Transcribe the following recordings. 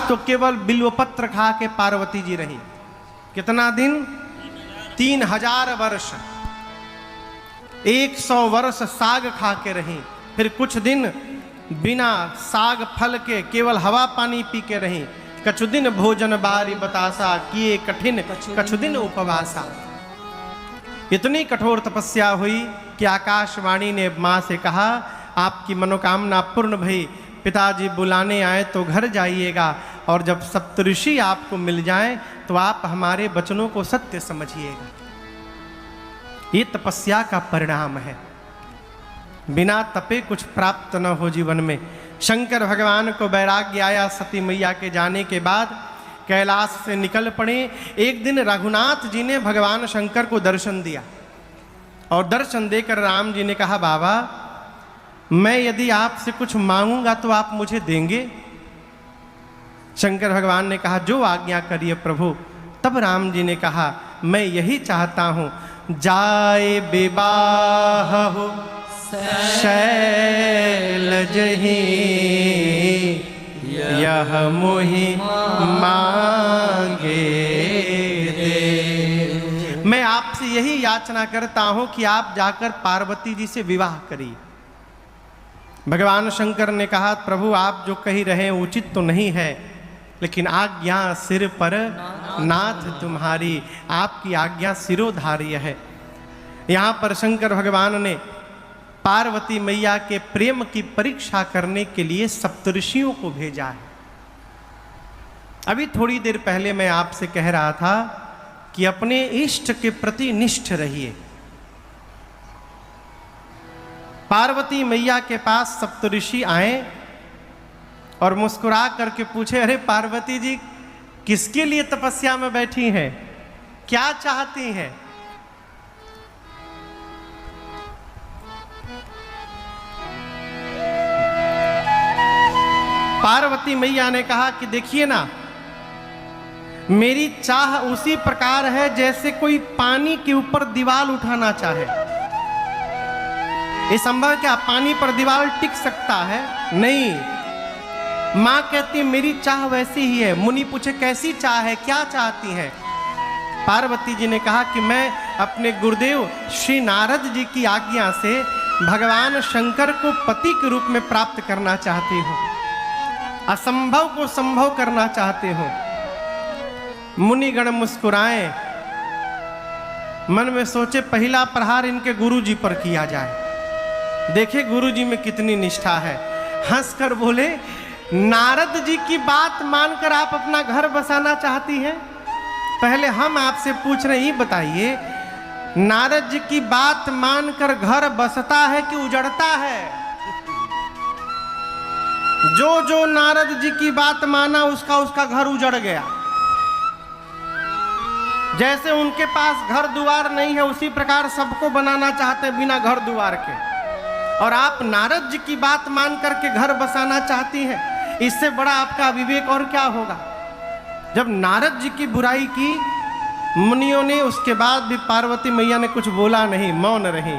तो केवल बिल्वपत्र खा के पार्वती जी रही। कितना दिन? 3000 वर्ष। 100 वर्ष साग खा के रही। फिर कुछ दिन बिना साग फल के केवल हवा पानी पी के रही। कछु दिन भोजन बारी बतासा, किए कठिन कछु दिन उपवासा। इतनी कठोर तपस्या हुई कि आकाशवाणी ने माँ से कहा, आपकी मनोकामना पूर्ण भई, पिताजी बुलाने आए तो घर जाइएगा, और जब सप्तऋषि आपको मिल जाएं तो आप हमारे वचनों को सत्य समझिएगा। ये तपस्या का परिणाम है। बिना तपे कुछ प्राप्त न हो जीवन में। शंकर भगवान को वैराग्य आया सती मैया के जाने के बाद, कैलाश से निकल पड़े। एक दिन रघुनाथ जी ने भगवान शंकर को दर्शन दिया, और दर्शन देकर राम जी ने कहा, बाबा मैं यदि आपसे कुछ मांगूंगा तो आप मुझे देंगे? शंकर भगवान ने कहा, जो आज्ञा करिए प्रभु। तब राम जी ने कहा, मैं यही चाहता हूं, जाए विवाह हो शैलज ही, यह मोहि मांगे दे। मैं आपसे यही याचना करता हूं कि आप जाकर पार्वती जी से विवाह करिए। भगवान शंकर ने कहा, प्रभु आप जो कही रहे उचित तो नहीं है, लेकिन आज्ञा सिर पर नाथ तुम्हारी, आपकी आज्ञा सिरोधार्य है। यहाँ पर शंकर भगवान ने पार्वती मैया के प्रेम की परीक्षा करने के लिए सप्तऋषियों को भेजा है। अभी थोड़ी देर पहले मैं आपसे कह रहा था कि अपने इष्ट के प्रति निष्ठ रहिए। पार्वती मैया के पास सप्तऋषि आए और मुस्कुरा करके पूछे, अरे पार्वती जी किसके लिए तपस्या में बैठी हैं, क्या चाहती हैं? पार्वती मैया ने कहा कि देखिए ना, मेरी चाह उसी प्रकार है जैसे कोई पानी के ऊपर दीवार उठाना चाहे। ये संभव क्या पानी पर दीवार टिक सकता है? नहीं। मां कहती मेरी चाह वैसी ही है। मुनि पूछे कैसी चाह है, क्या चाहती हैं? पार्वती जी ने कहा कि मैं अपने गुरुदेव श्री नारद जी की आज्ञा से भगवान शंकर को पति के रूप में प्राप्त करना चाहती हूँ, असंभव को संभव करना चाहते हो। मुनिगण मुस्कुराए, मन में सोचे पहला प्रहार इनके गुरुजी पर किया जाए, देखे गुरुजी में कितनी निष्ठा है। हंसकर बोले, नारद जी की बात मानकर आप अपना घर बसाना चाहती हैं? पहले हम आपसे पूछ रहे हैं, बताइए नारद जी की बात मानकर घर बसता है कि उजड़ता है? जो नारद जी की बात माना उसका घर उजड़ गया। जैसे उनके पास घर द्वार नहीं है, उसी प्रकार सबको बनाना चाहते बिना घर द्वार के, और आप नारद जी की बात मान करके घर बसाना चाहती हैं। इससे बड़ा आपका विवेक और क्या होगा। जब नारद जी की बुराई की मुनियों ने, उसके बाद भी पार्वती मैया ने कुछ बोला नहीं, मौन रही।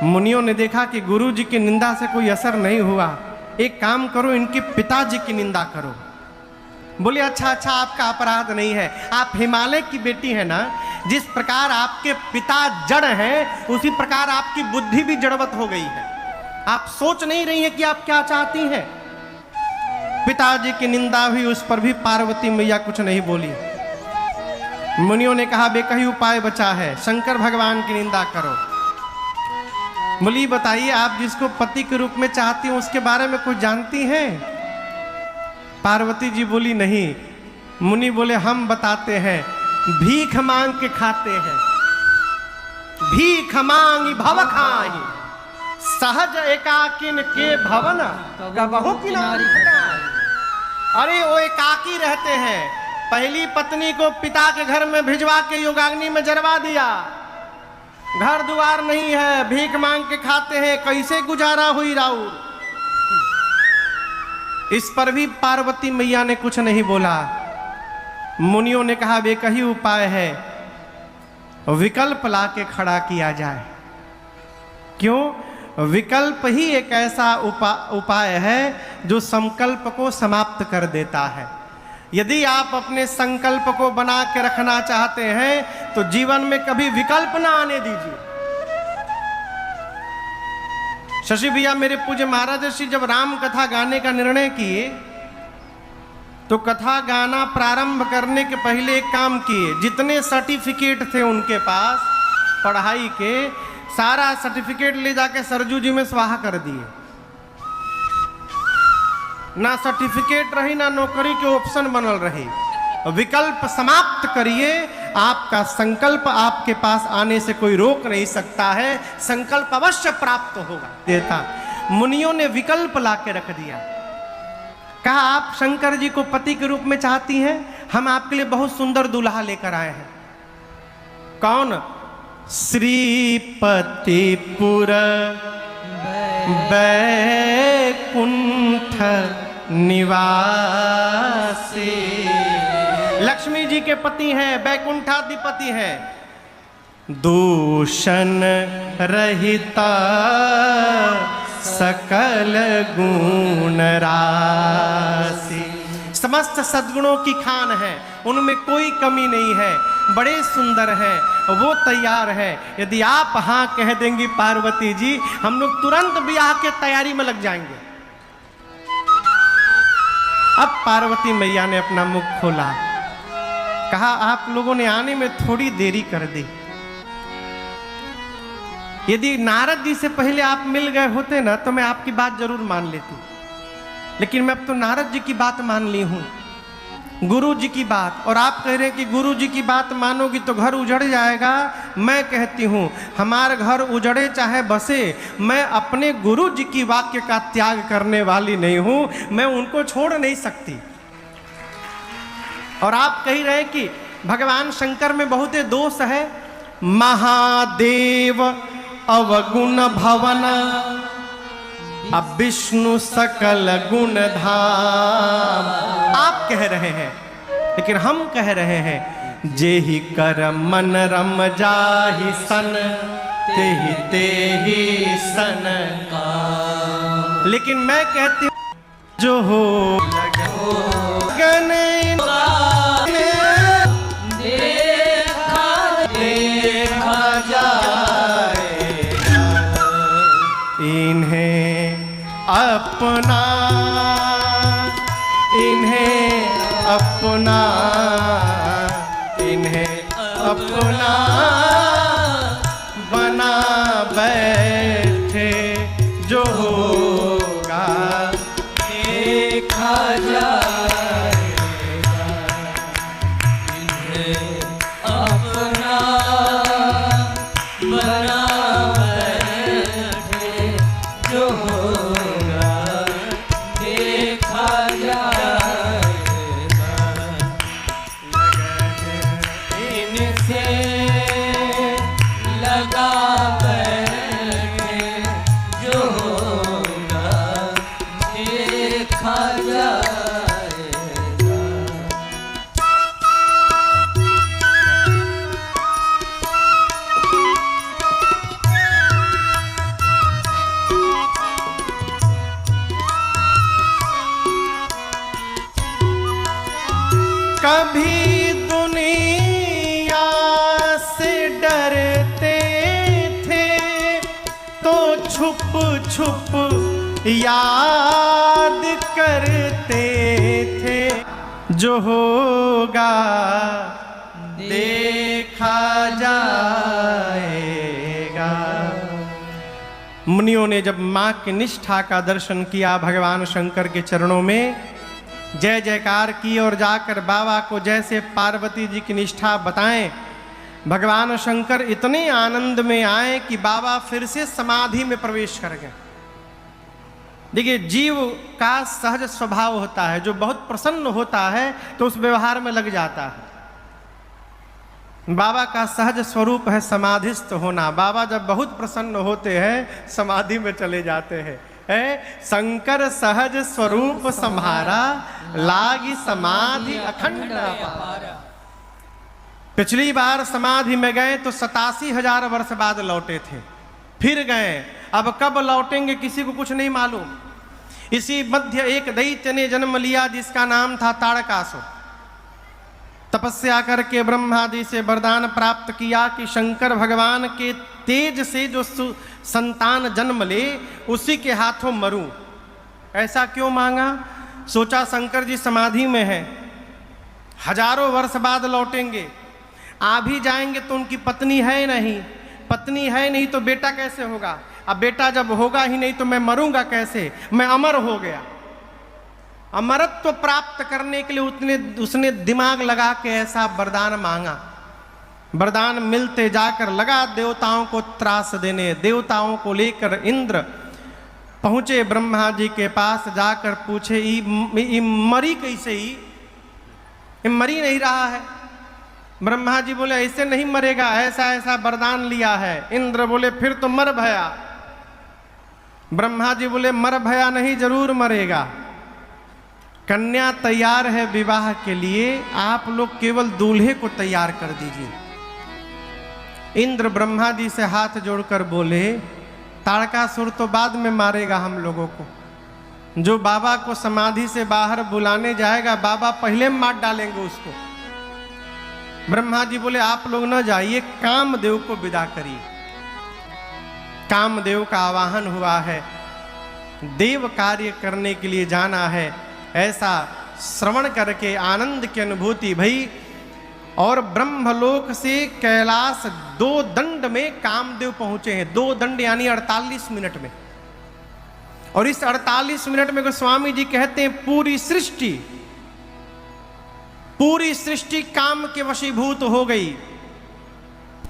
मुनियों ने देखा कि गुरु जी की निंदा से कोई असर नहीं हुआ, एक काम करो, इनके पिताजी की निंदा करो। बोले अच्छा आपका अपराध नहीं है, आप हिमालय की बेटी है ना, जिस प्रकार आपके पिता जड़ हैं उसी प्रकार आपकी बुद्धि भी जड़वत हो गई है। आप सोच नहीं रही हैं कि आप क्या चाहती हैं। पिताजी की निंदा हुई, उस पर भी पार्वती मैया कुछ नहीं बोली। मुनियों ने कहा बेकही उपाय बचा है, शंकर भगवान की निंदा करो। बोली बताइए आप जिसको पति के रूप में चाहती हैं उसके बारे में कुछ जानती हैं? पार्वती जी बोली नहीं। मुनि बोले हम बताते हैं, भीख मांग के खाते हैं। भीख मांगी भव खाई, सहज एकाकिन के भवन कबहु किनारी। अरे वो एकाकी रहते हैं, पहली पत्नी को पिता के घर में भिजवा के योगाग्नि में जरवा दिया, घर द्वार नहीं है, भीख मांग के खाते हैं, कैसे गुजारा हुई राउर। इस पर भी पार्वती मैया ने कुछ नहीं बोला। मुनियों ने कहा बेकही उपाय है, विकल्प ला के खड़ा किया जाए। क्यों? विकल्प ही एक ऐसा उपाय है जो संकल्प को समाप्त कर देता है। यदि आप अपने संकल्प को बना के रखना चाहते हैं तो जीवन में कभी विकल्प ना आने दीजिए। शशि भैया मेरे पूज्य महाराज श्री जब राम कथा गाने का निर्णय किए तो कथा गाना प्रारंभ करने के पहले एक काम किए, जितने सर्टिफिकेट थे उनके पास पढ़ाई के, सारा सर्टिफिकेट ले जाके सरजू जी में स्वाहा कर दिए। ना सर्टिफिकेट रही ना नौकरी के ऑप्शन बनल रही। विकल्प समाप्त करिए, आपका संकल्प आपके पास आने से कोई रोक नहीं सकता है, संकल्प अवश्य प्राप्त होगा देता। मुनियों ने विकल्प ला के रख दिया। कहा आप शंकर जी को पति के रूप में चाहती हैं, हम आपके लिए बहुत सुंदर दूल्हा लेकर आए हैं। कौन? श्रीपतिपुर बैकुंठ निवासी। लक्ष्मी जी के पति हैं, बैकुंठाधिपति हैं। दूषण रहिता सकल गुण राशि। समस्त सद्गुणों की खान है, उनमें कोई कमी नहीं है, बड़े सुंदर हैं, वो तैयार है। यदि आप हाँ कह देंगी पार्वती जी, हम लोग तुरंत ब्याह के तैयारी में लग जाएंगे। अब पार्वती मैया ने अपना मुख खोला, कहा आप लोगों ने आने में थोड़ी देरी कर दी। यदि नारद जी से पहले आप मिल गए होते ना तो मैं आपकी बात जरूर मान लेती, लेकिन मैं अब तो नारद जी की बात मान ली हूं, गुरु जी की बात। और आप कह रहे हैं कि गुरु जी की बात मानोगी तो घर उजड़ जाएगा। मैं कहती हूं हमारे घर उजड़े चाहे बसे, मैं अपने गुरु जी की वाक्य का त्याग करने वाली नहीं हूं, मैं उनको छोड़ नहीं सकती। और आप कह रहे हैं कि भगवान शंकर में बहुत दोष है। महादेव अवगुण भवन अब विष्णु सकल गुण धाम, आप कह रहे हैं, लेकिन हम कह रहे हैं जेहि कर मन रम जाहि सन तेहि तेहि सन का। लेकिन मैं कहती हूँ जो हो लगन देखा जाए, इन्हें अपना बना बैठे, जो होगा देखा जाएगा। इन्हें अपना बना बैठे, जो होगा देखा जाएगा। इनसे लगा बैठे, जो होगा देखा जाएगा। कभी दुनिया से डरते थे तो छुप छुप याद करते थे, जो होगा देखा जाएगा। मुनियों ने जब मां की निष्ठा का दर्शन किया, भगवान शंकर के चरणों में जय जयकार की और जाकर बाबा को जैसे पार्वती जी की निष्ठा बताएं, भगवान शंकर इतने आनंद में आए कि बाबा फिर से समाधि में प्रवेश कर गए। देखिए, जीव का सहज स्वभाव होता है, जो बहुत प्रसन्न होता है तो उस व्यवहार में लग जाता है। बाबा का सहज स्वरूप है समाधिस्थ होना। बाबा जब बहुत प्रसन्न होते हैं समाधि में चले जाते हैं। शंकर सहज स्वरूप सम्हारा, लागी समाधि अखंड अपार। पिछली बार समाधि में गए तो 87,000 वर्ष बाद लौटे थे, फिर गए अब कब लौटेंगे किसी को कुछ नहीं मालूम। इसी मध्य एक दैत्य ने जन्म लिया जिसका नाम था ताड़कासुर। तपस्या करके ब्रह्मादि से वरदान प्राप्त किया कि शंकर भगवान के तेज से जो संतान जन्म ले उसी के हाथों मरूं। ऐसा क्यों मांगा? सोचा शंकर जी समाधि में हैं, हजारों वर्ष बाद लौटेंगे, आ भी जाएंगे तो उनकी पत्नी है नहीं, पत्नी है नहीं तो बेटा कैसे होगा? अब बेटा जब होगा ही नहीं तो मैं मरूंगा कैसे? मैं अमर हो गया। अमरत्व प्राप्त करने के लिए उसने दिमाग लगा के ऐसा वरदान मांगा। वरदान मिलते जाकर लगा देवताओं को त्रास देने। देवताओं को लेकर इंद्र पहुंचे ब्रह्मा जी के पास, जाकर पूछे ई मरी कैसे? ही मरी नहीं रहा है। ब्रह्मा जी बोले ऐसे नहीं मरेगा, ऐसा ऐसा वरदान लिया है। इंद्र बोले फिर तो मर भया। ब्रह्मा जी बोले मर भया नहीं, जरूर मरेगा। कन्या तैयार है विवाह के लिए, आप लोग केवल दूल्हे को तैयार कर दीजिए। इंद्र ब्रह्मा जी से हाथ जोड़कर बोले ताड़कासुर तो बाद में मारेगा हम लोगों को, जो बाबा को समाधि से बाहर बुलाने जाएगा बाबा पहले मार डालेंगे उसको। ब्रह्मा जी बोले आप लोग न जाइए, कामदेव को विदा करिए। कामदेव का आवाहन हुआ है, देव कार्य करने के लिए जाना है। ऐसा श्रवण करके आनंद की अनुभूति भई और ब्रह्मलोक से कैलाश 2 दंड में कामदेव पहुंचे हैं। 2 दंड यानी 48 मिनट में। और इस 48 मिनट में गोस्वामी जी कहते हैं पूरी सृष्टि काम के वशीभूत हो गई।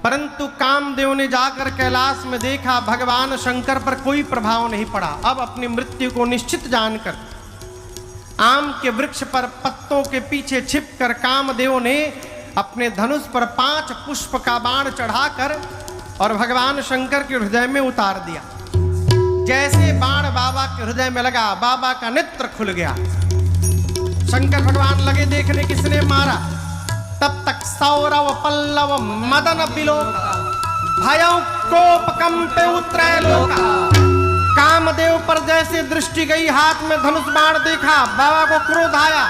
परंतु कामदेव ने जाकर कैलाश में देखा भगवान शंकर पर कोई प्रभाव नहीं पड़ा। अब अपनी मृत्यु को निश्चित जानकर आम के वृक्ष पर पत्तों के पीछे छिपकर कामदेव ने अपने धनुष पर 5 पुष्प का बाण चढ़ाकर और भगवान शंकर के हृदय में उतार दिया। जैसे बाण बाबा के हृदय में लगा, बाबा का नेत्र खुल गया। शंकर भगवान लगे देखने किसने मारा। तब तक सौरव पल्लव मदन बिलोक भयं कोप कंपे त्रैलोका। कामदेव पर जैसे दृष्टि गई, हाथ में धनुष बाण देखा, बाबा को क्रोध आया,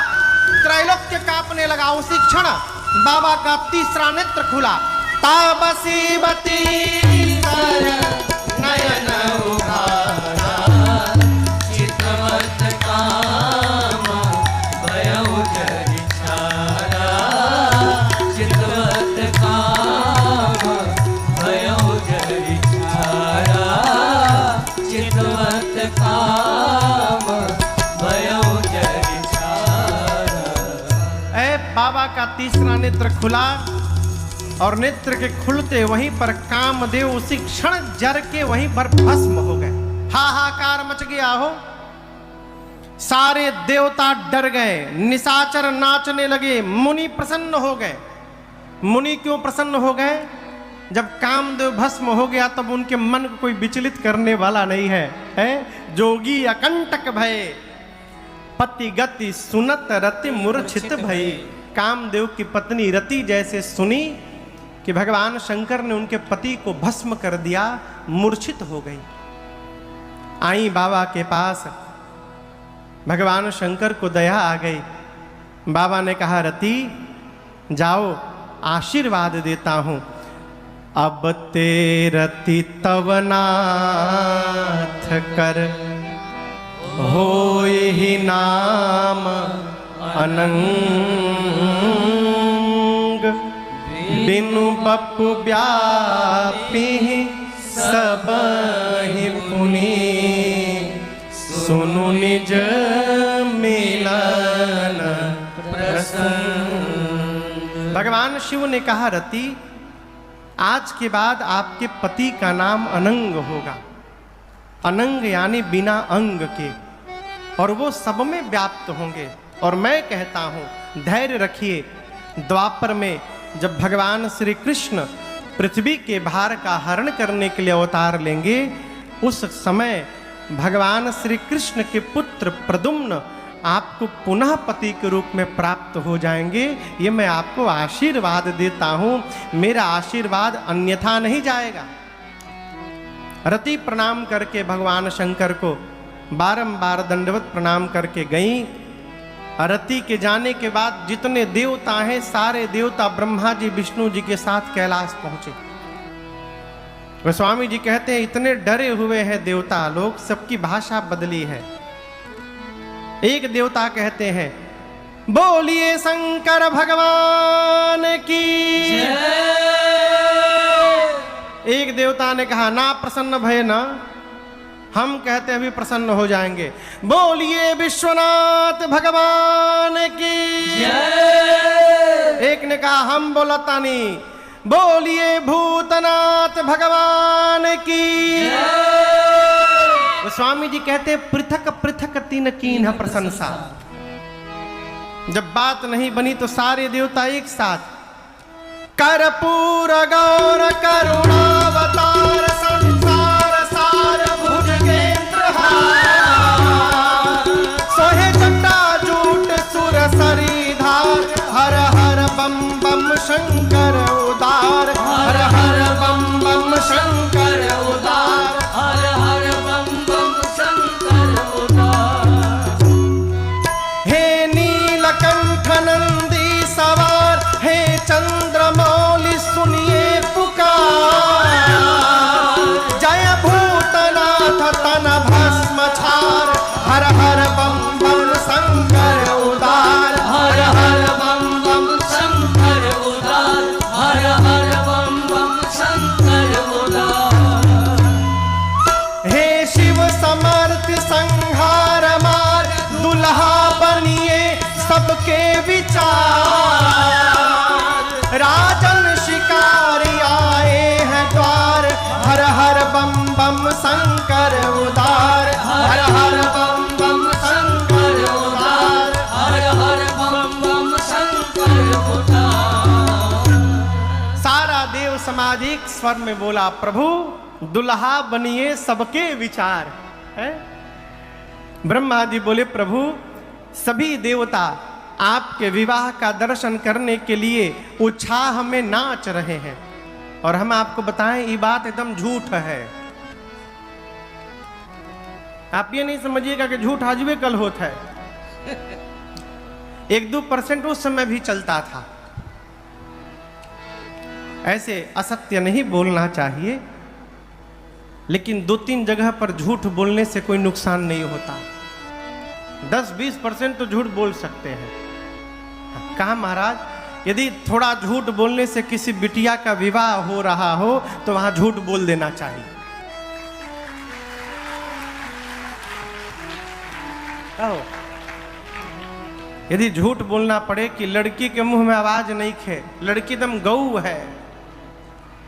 त्रैलोक्य कांपने लगा। उसी क्षण बाबा का तीसरा नेत्र खुला। ताबसीबती नयन उघारा चितवत काम भयउ जरिछारा। चितवत काम भयउ जरिछारा। चितवत काम भयउ जरिछारा। ऐ बाबा का तीसरा नेत्र खुला और नेत्र के खुलते वहीं पर कामदेव उसी क्षण जर के वहीं पर भस्म हो गए। हाहाकार मच गया हो। सारे देवता डर गए, निशाचर नाचने लगे, मुनि प्रसन्न हो गए। मुनि क्यों प्रसन्न हो गए? जब कामदेव भस्म हो गया तब उनके मन को कोई विचलित करने वाला नहीं है। जोगी अकंटक भय पति गति सुनत रति मूर्छित भई। कामदेव की पत्नी रति जैसे सुनी कि भगवान शंकर ने उनके पति को भस्म कर दिया, मूर्छित हो गई। आई बाबा के पास, भगवान शंकर को दया आ गई। बाबा ने कहा रति जाओ आशीर्वाद देता हूं। अब ते रति तव नाथ कर होय ही नाम अनंग। बिनु बपु व्यापी सबहि पुनि सुनु निज मिलन प्रसन्न। भगवान शिव ने कहा रति आज के बाद आपके पति का नाम अनंग होगा। अनंग यानी बिना अंग के, और वो सब में व्याप्त होंगे। और मैं कहता हूं धैर्य रखिए। द्वापर में जब भगवान श्री कृष्ण पृथ्वी के भार का हरण करने के लिए अवतार लेंगे, उस समय भगवान श्री कृष्ण के पुत्र प्रद्युम्न आपको पुनः पति के रूप में प्राप्त हो जाएंगे। ये मैं आपको आशीर्वाद देता हूं। मेरा आशीर्वाद अन्यथा नहीं जाएगा। रति प्रणाम करके भगवान शंकर को बारंबार दंडवत प्रणाम करके गई। रति के जाने के बाद जितने देवता हैं सारे देवता ब्रह्मा जी विष्णु जी के साथ कैलाश पहुंचे। गोस्वामी जी कहते हैं इतने डरे हुए हैं देवता लोग, सबकी भाषा बदली है। एक देवता कहते हैं बोलिए शंकर भगवान की जय। एक देवता ने कहा ना प्रसन्न भय ना, हम कहते हैं अभी प्रसन्न हो जाएंगे। बोलिए विश्वनाथ भगवान की जय। एक ने कहा हम बोलता नहीं, बोलिए भूतनाथ भगवान की जय। स्वामी जी कहते हैं पृथक पृथक तीन कीन्ह प्रशंसा। जब बात नहीं बनी तो सारे देवता एक साथ कर्पूर गौर करुणावतार संसार सार भुजगेंद्रहार सोहे जटा जूट सुर सरीधार हर हर बम बम शंकर उदार हर हर बम बम शंकर उदार हर हर बम बम शंकर उदार। हे नीलकंठ नंदी सवार हे चंद्रमौली सुनिए पुकार जय भूतनाथ तन भस्म छार हर हर बम बम शंकर उदार हर हर बम बम शंकर उदार हर हर बम बम शंकर उदार। हे शिव समर्थ संहार मार दुल्हा बनिए सबके विचार राजन शिकारी आए हैं द्वार हर हर बम बम शंकर उदार हर हर बम बम शंकर उदार हर हर बम बम शंकर उदार। सारा देव समाज एक स्वर में बोला प्रभु दुल्हा बनिए सबके विचार है। ब्रह्मा जी बोले प्रभु सभी देवता आपके विवाह का दर्शन करने के लिए उत्साह में नाच रहे हैं और हम आपको बताएं ये बात एकदम झूठ है। आप ये नहीं समझिएगा कि झूठ आज भी कल होता है। 1-2% उस समय भी चलता था। ऐसे असत्य नहीं बोलना चाहिए, लेकिन 2-3 जगह पर झूठ बोलने से कोई नुकसान नहीं होता। 10-20% तो झूठ बोल सकते हैं। कहा महाराज यदि थोड़ा झूठ बोलने से किसी बिटिया का विवाह हो रहा हो तो वहां झूठ बोल देना चाहिए। यदि झूठ बोलना पड़े कि लड़की के मुंह में आवाज नहीं खे, लड़की एकदम गऊ है,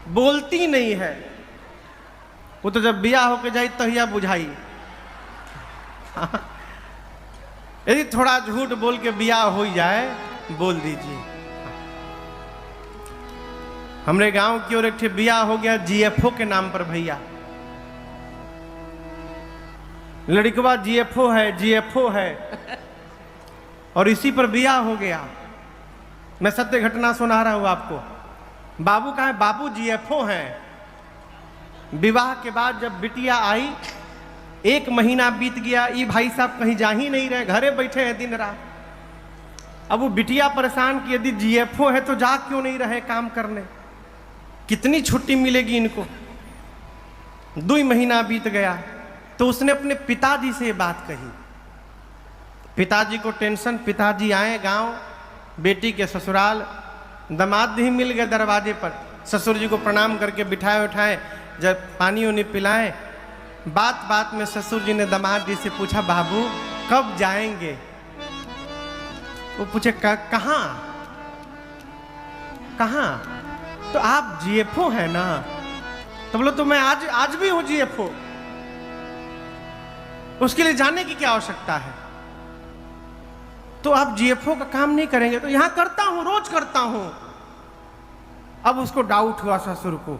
बोलती नहीं है, वो तो जब बिया होके जाई तहिया बुझाई। यदि थोड़ा झूठ बोल के बिया हो जाए बोल दीजिए। हमरे गांव की ओर एक बिया हो गया जीएफओ के नाम पर भैया। लड़कवा जीएफओ है और इसी पर बिया हो गया। मैं सत्य घटना सुना रहा हूं आपको। बाबू का है, बाबू जीएफओ हैं। विवाह के बाद जब बिटिया आई 1 महीना बीत गया, ये भाई साहब कहीं जा ही नहीं रहे, घरे बैठे हैं दिन रात। अब वो बिटिया परेशान कि यदि जीएफओ है तो जा क्यों नहीं रहे काम करने, कितनी छुट्टी मिलेगी इनको। 2 महीना बीत गया तो उसने अपने पिताजी से ये बात कही। पिताजी को टेंशन, पिताजी आए गांव, बेटी के ससुराल, दामाद ही मिल गए दरवाजे पर। ससुर जी को प्रणाम करके बिठाए उठाए, जब पानी उन्हें पिलाए, बात बात में ससुर जी ने दामाद जी से पूछा बाबू कब जाएंगे। वो पूछे कहाँ कहाँ, तो आप जीएफओ है ना। तो बोलो तो मैं आज भी हूं जीएफओ, उसके लिए जाने की क्या आवश्यकता है। तो आप जीएफओ का काम नहीं करेंगे तो यहां करता हूं, रोज करता हूं। अब उसको डाउट हुआ ससुर को,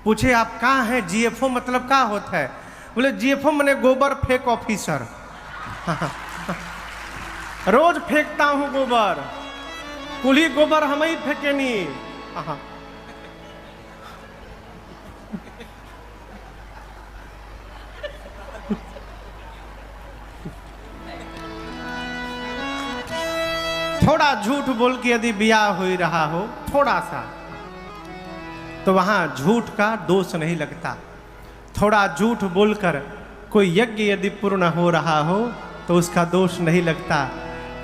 पूछे आप कहाँ हैं, जीएफओ मतलब क्या होता है। बोले जीएफओ मने गोबर फेंक ऑफिसर। रोज फेंकता हूं गोबर, कुली गोबर हम ही फेंके नहीं। थोड़ा झूठ बोल के यदि ब्याह हो रहा हो थोड़ा सा, तो वहां झूठ का दोष नहीं लगता। थोड़ा झूठ बोलकर कोई यज्ञ यदि पूर्ण हो रहा हो तो उसका दोष नहीं लगता।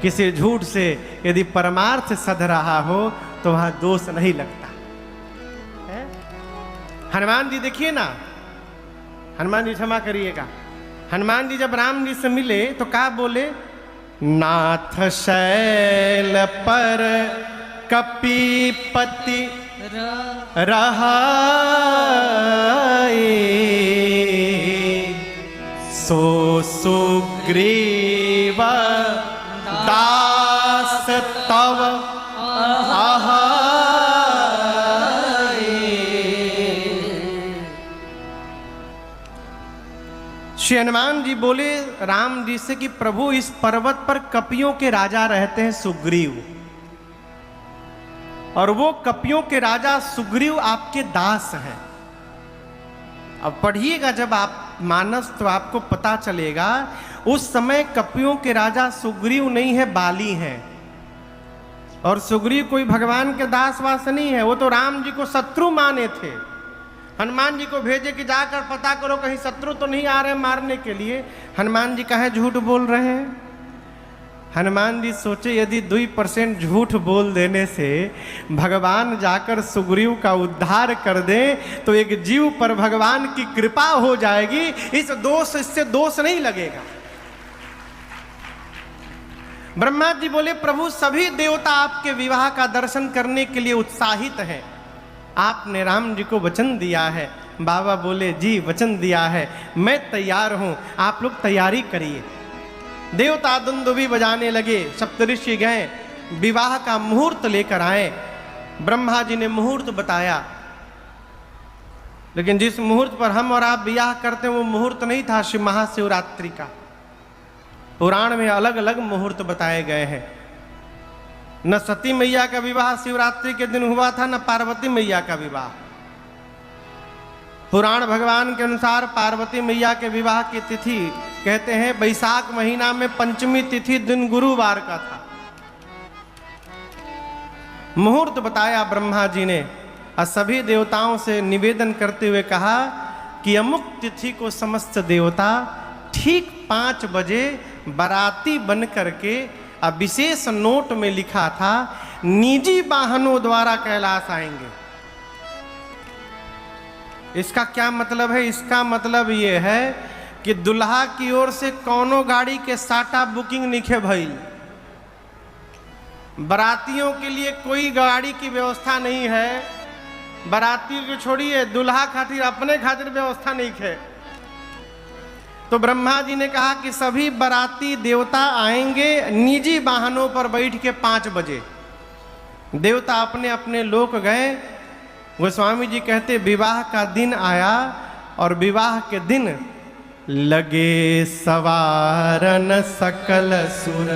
किसी झूठ से यदि परमार्थ सध रहा हो तो वहां दोष नहीं लगता है? हनुमान जी देखिए ना, हनुमान जी क्षमा करिएगा, हनुमान जी जब राम जी से मिले तो क्या बोले? नाथ शैल पर कपीपति रहाए, सो सुग्रीव दास तव आहाए। श्री हनुमान जी बोले राम जी से कि प्रभु इस पर्वत पर कपियों के राजा रहते हैं सुग्रीव, और वो कपियों के राजा सुग्रीव आपके दास हैं। अब पढ़िएगा जब आप मानस तो आपको पता चलेगा उस समय कपियों के राजा सुग्रीव नहीं है, बाली हैं। और सुग्रीव कोई भगवान के दास वास नहीं है, वो तो राम जी को शत्रु माने थे। हनुमान जी को भेजे कि जाकर पता करो कहीं शत्रु तो नहीं आ रहे मारने के लिए। हनुमान जी कहे झूठ बोल रहे हैं। हनुमान जी सोचे यदि 2% झूठ बोल देने से भगवान जाकर सुग्रीव का उद्धार कर दें तो एक जीव पर भगवान की कृपा हो जाएगी, इससे दोष नहीं लगेगा। ब्रह्मा जी बोले प्रभु सभी देवता आपके विवाह का दर्शन करने के लिए उत्साहित हैं, आपने राम जी को वचन दिया है। बाबा बोले जी वचन दिया है, मैं तैयार हूं, आप लोग तैयारी करिए। देवता दुंदुभी बजाने लगे, सप्तऋषि गए, विवाह का मुहूर्त लेकर आए। ब्रह्मा जी ने मुहूर्त बताया, लेकिन जिस मुहूर्त पर हम और आप विवाह करते हैं वो मुहूर्त नहीं था शिव महाशिवरात्रि का। पुराण में अलग अलग मुहूर्त बताए गए हैं। न सती मैया का विवाह शिवरात्रि के दिन हुआ था, न पार्वती मैया का विवाह। पुराण भगवान के अनुसार पार्वती मैया के विवाह की तिथि कहते हैं बैसाख महीना में पंचमी तिथि दिन गुरुवार का था। मुहूर्त बताया ब्रह्मा जी ने और सभी देवताओं से निवेदन करते हुए कहा कि अमुक तिथि को समस्त देवता ठीक 5 बजे बाराती बन करके विशेष नोट में लिखा था निजी वाहनों द्वारा कैलाश आएंगे। इसका क्या मतलब है? इसका मतलब ये है कि दुल्हा की ओर से कौनो गाड़ी के साटा बुकिंग निखे भइल, बारातियों के लिए कोई गाड़ी की व्यवस्था नहीं है। बारातियों को छोड़िए, दुल्हा खातिर अपने खातिर व्यवस्था नहीं है। तो ब्रह्मा जी ने कहा कि सभी बाराती देवता आएंगे निजी वाहनों पर बैठ के 5 बजे। देवता अपने अपने लोक गए। गोस्वामी जी कहते विवाह का दिन आया और विवाह के दिन लगे सवारन सकल सुर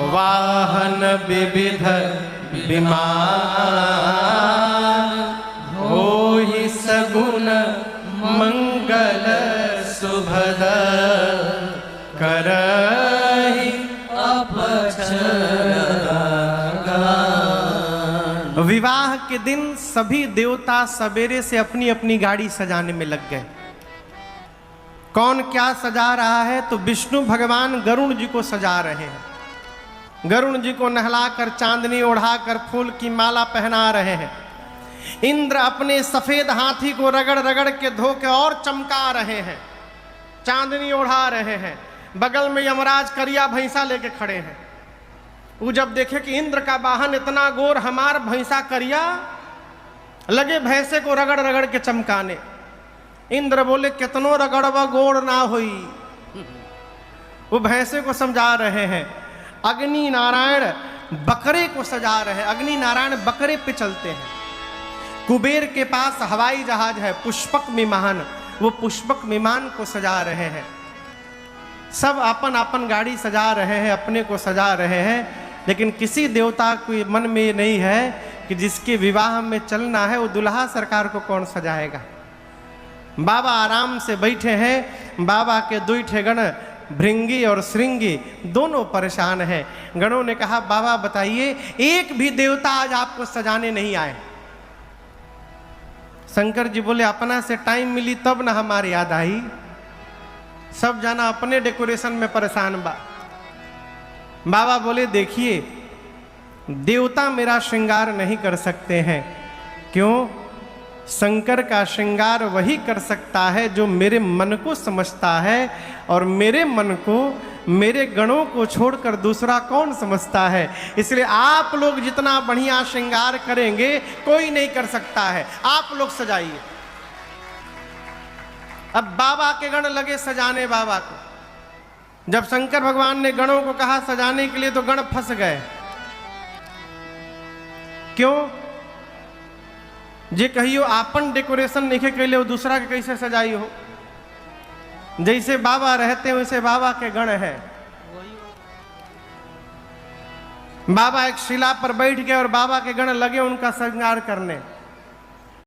वाहन विविध विमान, होहि सगुन मंगल सुभद करहि अपचर। विवाह के दिन सभी देवता सवेरे से अपनी अपनी गाड़ी सजाने में लग गए। कौन क्या सजा रहा है? तो विष्णु भगवान गरुण जी को सजा रहे हैं। गरुण जी को नहलाकर चांदनी ओढ़ाकर फूल की माला पहना रहे हैं। इंद्र अपने सफेद हाथी को रगड़ रगड़ के धो के और चमका रहे हैं, चांदनी ओढ़ा रहे हैं। बगल में यमराज करिया भैंसा लेके खड़े हैं। वो जब देखे कि इंद्र का वाहन इतना गोर, हमार भैंसा करिया, लगे भैंसे को रगड़ रगड़ के चमकाने। इंद्र बोले कितनो रगड़वा गोड़ ना हुई। वो भैंसे को समझा रहे हैं। अग्नि नारायण बकरे को सजा रहे हैं। अग्नि नारायण बकरे पे चलते हैं। कुबेर के पास हवाई जहाज है पुष्पक विमान, वो पुष्पक विमान को सजा रहे हैं। सब अपन अपन गाड़ी सजा रहे हैं, अपने को सजा रहे हैं। लेकिन किसी देवता के मन में ये नहीं है कि जिसके विवाह में चलना है वो दुल्हा सरकार को कौन सजाएगा। बाबा आराम से बैठे हैं। बाबा के 2 ठे गण भृंगी और श्रृंगी दोनों परेशान हैं। गणों ने कहा बाबा बताइए, एक भी देवता आज आपको सजाने नहीं आए। शंकर जी बोले अपना से टाइम मिली तब ना हमारी याद आई, सब जाना अपने डेकोरेशन में परेशान बा। बाबा बोले देखिए देवता मेरा श्रृंगार नहीं कर सकते हैं, क्यों? शंकर का श्रृंगार वही कर सकता है जो मेरे मन को समझता है, और मेरे मन को, मेरे गणों को छोड़कर दूसरा कौन समझता है। इसलिए आप लोग जितना बढ़िया श्रृंगार करेंगे कोई नहीं कर सकता है, आप लोग सजाइए। अब बाबा के गण लगे सजाने बाबा को। जब शंकर भगवान ने गणों को कहा सजाने के लिए तो गण फंस गए। क्यों? जे कहियो आपन डेकोरेशन नहीं कैले, दूसरा के कैसे सजाई हो। जैसे बाबा रहते हैं वैसे बाबा के गण है। बाबा एक शिला पर बैठ गए और बाबा के गण लगे उनका श्रृंगार करने।